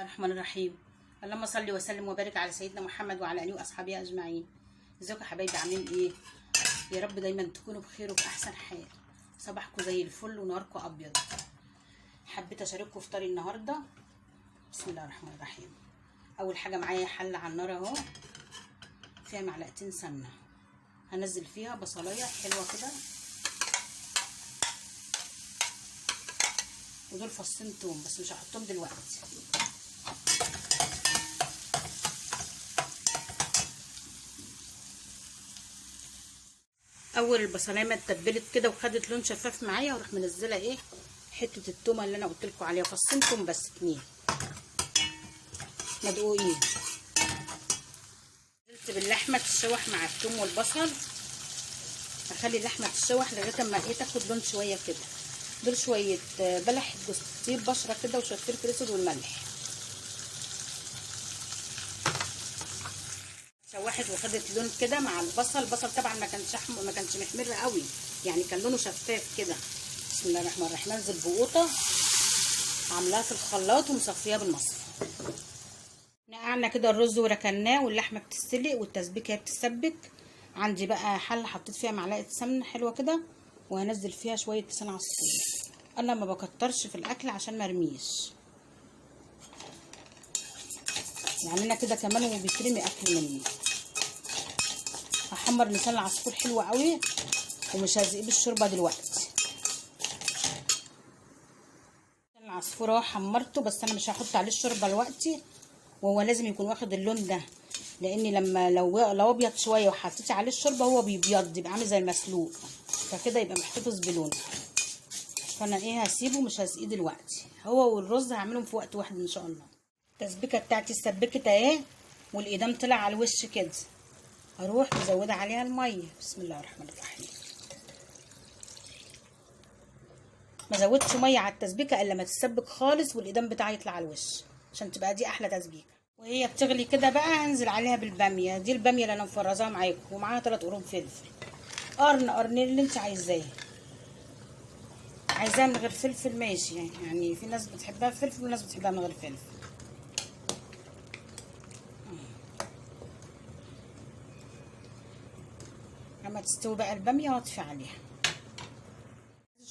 الرحمن الرحيم. اللهم صل وسلم وبارك على سيدنا محمد وعلى اله واصحابه اجمعين. ازيكم يا حبايبي، عاملين ايه؟ يا رب دايما تكونوا بخير وفي احسن حال. صباحكم زي الفل ونهاركم ابيض. حبيت اشارككم فطاري النهارده. بسم الله الرحمن الرحيم. اول حاجه معايا حله على النار اهو، فيها معلقتين سمنه، هنزل فيها بصلايه حلوه كده، ودول فصين توم بس مش هحطهم دلوقتي. اول البصلايه ما اتبلت كده وخدت لون شفاف معايا، واروح منزله ايه حته التومه اللي انا قلت لكم عليها، فصين توم بس 2 مدقوقين. نزلت باللحمه تتشوح مع التوم والبصل، هخلي اللحمه تتشوح لغايه اما ايه تاخد لون شويه كده. دول شويه بلح جوز الطيب بشره كده، وشويه فلفل اسود والملح. شوحت وخدت لون كده مع البصل طبعا ما كانش محمر قوي، يعني كان لونه شفاف كده. بسم الله الرحمن الرحيم. انزل بقوطه عاملاها في الخلاط ومصفيها بالمصفى. نقعنا كده الرز وركناه، واللحمه بتتسلق والتسبيكه بتتسبك. عندي بقى حله حطيت فيها معلقه سمنه حلوه كده، وهنزل فيها شويه لسان عصفور. انا ما بكترش في الاكل عشان ما ارميش، يعني انا كده كمان وبيترمي اكل مني. هحمر لسان العصفور حلو قوي، ومش هزقيه بالشوربه دلوقتي. لسان العصفور اهو حمرته، بس انا مش هحط عليه الشوربه دلوقتي، وهو لازم يكون واخد اللون ده، لان لما لو ابيض شويه وحطيتي عليه الشوربه هو بيبيض، يبقى عامل زي المسلوق، فكده يبقى محتفظ بلونه. فانا ايه هسيبه مش هسقيه دلوقتي، هو والرز هعملهم في وقت واحد ان شاء الله. التسبيكه بتاعتي اتسبكت اهي، والايدام طلع على الوش كده. هروح مزوده عليها الميه. بسم الله الرحمن الرحيم. ما زودتش ميه على التسبيكه الا ما تتسبك خالص والايدام بتاعي يطلع على الوش، عشان تبقى دي احلى تسبيكه. وهي بتغلي كده بقى هنزل عليها بالباميه. دي الباميه اللي انا مفرزاها معاكم، ومعاها 3 قرون فلفل، قرنين اللي انت عايزاه. عايزاها من غير فلفل ماشي، يعني في ناس بتحبها بفلفل وناس بتحبها من غير فلفل. لما تستوي بقى الباميه واطفي عليها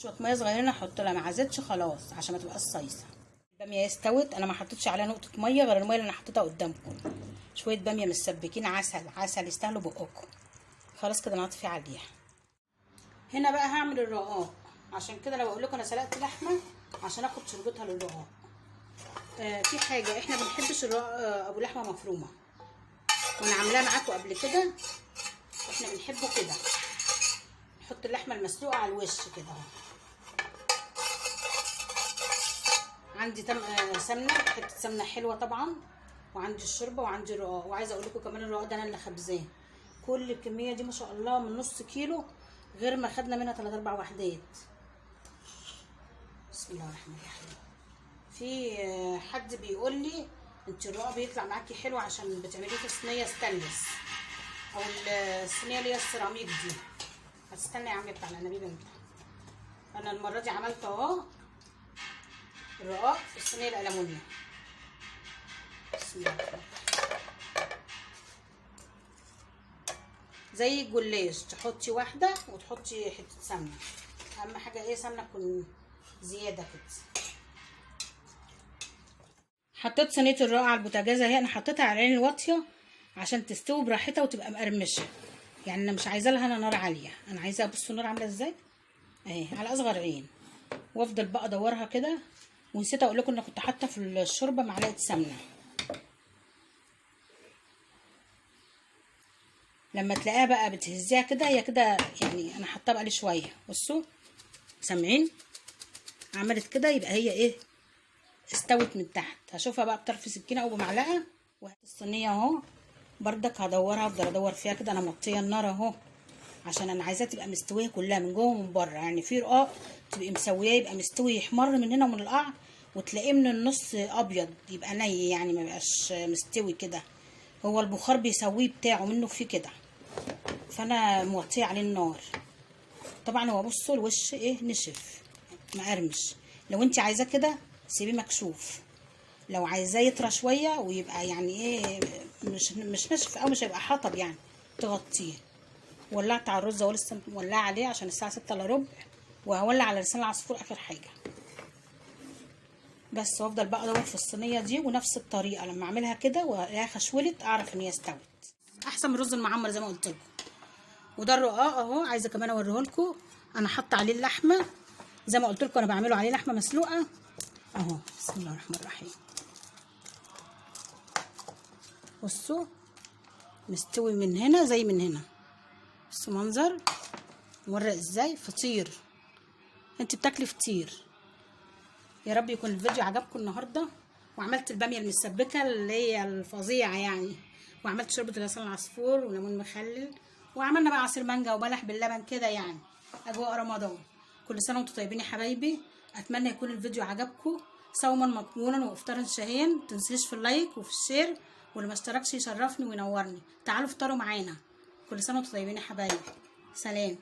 شويه ميه صغيرين احط لها، ما عزتش خلاص عشان ما تبقاش صيصه. الباميه استوت، انا ما حطيتش عليها نقطه ميه غير الميه اللي انا حطيتها قدامكم. شويه باميه مسبكين عسل يستاهلوا بقكم. خلاص كده انا هطفي عليها. هنا بقى هعمل الرقاق، عشان كده لو اقول لكم انا سلقت لحمه عشان اخد شربتها للرقاق. في حاجه احنا ما بنحبش الرقاق ابو لحمه مفرومه، وانا عاملاه معاكم قبل كده. احنا بنحبه كده، نحط اللحمه المسلوقه على الوش كده اهو. عندي سمنه، حته سمنه حلوه طبعا، وعندي الشوربه وعندي الرقاق. وعايزه اقول لكم كمان الرقاق ده انا اللي خبزاه. كل الكميه دي ما شاء الله من نص كيلو، غير ما خدنا منها 3 4 وحدات. بسم الله الرحمن الرحيم. في حد بيقول لي انت الرقاق بيطلع معاكي حلو عشان بتعمليه في صينيه ستانلس، او الصينيه اللي هي السيراميك دي. هتستنى يا عمي بتاع الانابيب انت. انا المره دي عملت اهو الرقاق في الصينيه الالومنيوم. بسم الله الرحمن الرحيم. زي الجلاش، تحطي واحده وتحطي حته سمنه. اهم حاجه ايه؟ سمنه تكون زياده كده. حطيت صينيه الرقاق على البوتاجاز اهي، انا حطيتها على العين الواطيه عشان تستوي براحتها وتبقى مقرمشه، يعني انا مش عايزه لها نار عاليه، انا عايزاها. بصوا النار عامله ازاي اهي على اصغر عين. وافضل بقى ادورها كده. ونسيت اقول لكم ان كنت حاطه في الشوربه معلقه سمنه. لما تلاقيها بقى بتهزيها كده، هي كده يعني انا حاطاها بقى لي شويه. بصوا سامعين عملت كده، يبقى هي ايه استوت من تحت. هشوفها بقى بطرف سكينه او بمعلقه. وهات الصينيه اهو بردك هدورها، افضل ادور فيها كده. انا موطيه النار اهو عشان انا عايزاها تبقى مستويه كلها من جوه ومن بره. يعني في رقاق تبقى مسويه يبقى مستوي يحمر من هنا ومن القعر، وتلاقيه من النص ابيض يبقى ني، يعني ما يبقاش مستوي كده. هو البخار بيسويه بتاعه منه فيه كده، فانا موطيه عليه النار. طبعا هو بصوا الوش ايه نشف مقرمش. لو انت عايزاه كده سيبيه مكشوف، لو عايزاه يطرى شويه ويبقى يعني ايه مش ناشف او مش هيبقى حطب يعني، تغطيه. ولعت على الرز اهو، لسه مولعه عليه عشان الساعه 6:15، وهولع على لسان العصفور اخر حاجه بس. وافضل بقى ادور في الصينيه دي، ونفس الطريقه لما اعملها كده والاقيها خشولت اعرف ان هي استوت. احسن من الرز المعمر زي ما قلت لكم. وده الرقاق اهو، عايزه كمان اوريه لكم. انا حاطه عليه اللحمه زي ما قلت لكم، انا بعمله عليه لحمه مسلوقه اهو. بسم الله الرحمن الرحيم. بصوا مستوي من هنا زي من هنا، بصوا منظر مورق ازاي، فطير. انت بتاكلي فطير. يا رب يكون الفيديو عجبكم النهارده. وعملت الباميه المسبكه اللي هي الفظيعه يعني، وعملت شوربه لسان العصفور وليمون مخلل، وعملنا بقى عصير مانجا وبلح باللبن كده يعني، اجواء رمضان. كل سنه وانتم طيبين يا حبايبي. اتمنى يكون الفيديو عجبكم. صوما مقبولا وافطارا شهيا. متنسيش في اللايك وفي الشير، واللي ما اشتركش يشرفني وينورني. تعالوا افطروا معانا. كل سنه وانتم طيبين يا حبايبي. سلام.